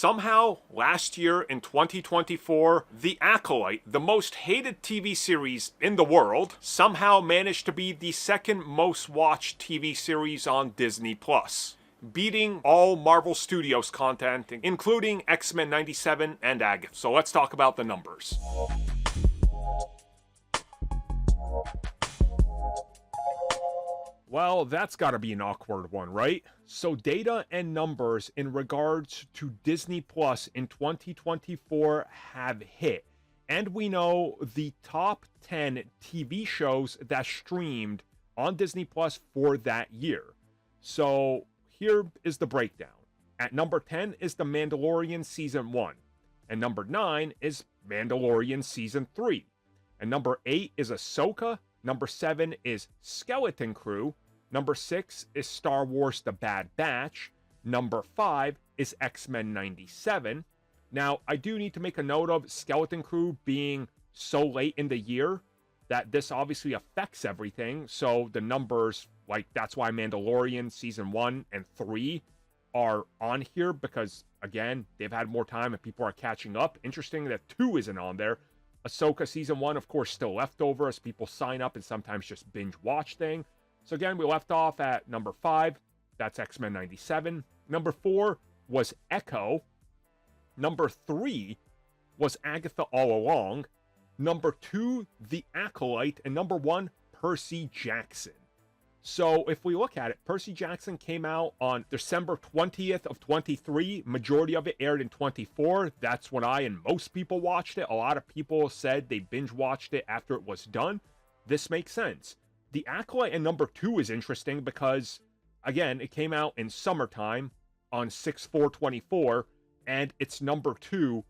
Somehow, last year in 2024, The Acolyte, the most hated TV series in the world, somehow managed to be the second most watched TV series on Disney+, beating all Marvel Studios content, including X-Men 97 and Agatha. So let's talk about the numbers. Well, that's gotta be an awkward one, right? So data and numbers in regards to Disney Plus in 2024 have hit. And we know the top 10 TV shows that streamed on Disney Plus for that year. So here is the breakdown. At number 10 is The Mandalorian Season 1. And number 9 is Mandalorian Season 3. And number 8 is Ahsoka. Number 7 is Skeleton Crew. Number 6 is Star Wars The Bad Batch. Number 5 is X-Men 97. Now, I do need to make a note of Skeleton Crew being so late in the year that this obviously affects everything. So the numbers, like, that's why Mandalorian Season 1 and 3 are on here, because, again, they've had more time and people are catching up. Interesting that 2 isn't on there. Ahsoka Season 1, of course, still left over as people sign up and sometimes just binge watch thing. So again, we left off at number 5. That's X-Men 97. Number 4 was Echo. Number 3 was Agatha All Along. Number 2, The Acolyte. And number 1, Percy Jackson. So if we look at it, Percy Jackson came out on December 20th of 23. Majority of it aired in 24. That's when I and most people watched it. A lot of people said they binge watched it after it was done. This makes sense. The Acolyte in number 2 is interesting because, again, it came out in summertime on 6/4/24, and it's number 2,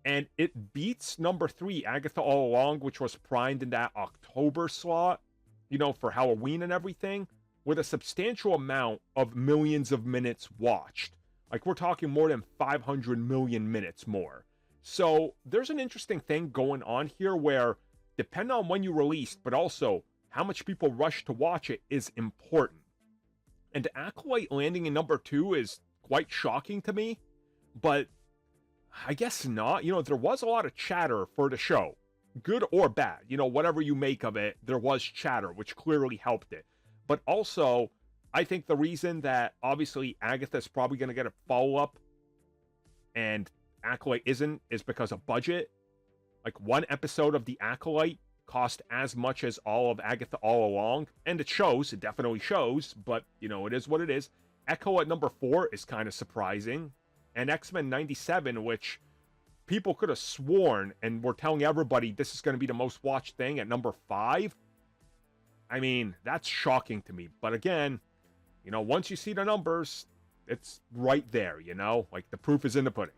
and it beats number 3, Agatha All Along, which was primed in that October slot, you know, for Halloween and everything, with a substantial amount of millions of minutes watched. Like, we're talking more than 500 million minutes more. So there's an interesting thing going on here where, depending on when you released, but also how much people rush to watch it is important. And Acolyte landing in number 2 is quite shocking to me, but I guess not. You know, there was a lot of chatter for the show, good or bad. You know, whatever you make of it, there was chatter, which clearly helped it. But also, I think the reason that obviously Agatha's probably going to get a follow-up and Acolyte isn't is because of budget. Like, one episode of The Acolyte cost as much as all of Agatha All Along, and it shows, it definitely shows, but, you know, it is what it is. Echo at number 4 is kind of surprising, and X-Men 97, which people could have sworn, and were telling everybody this is going to be the most watched thing, at number 5. I mean, that's shocking to me, but again, you know, once you see the numbers, it's right there, you know, like, the proof is in the pudding.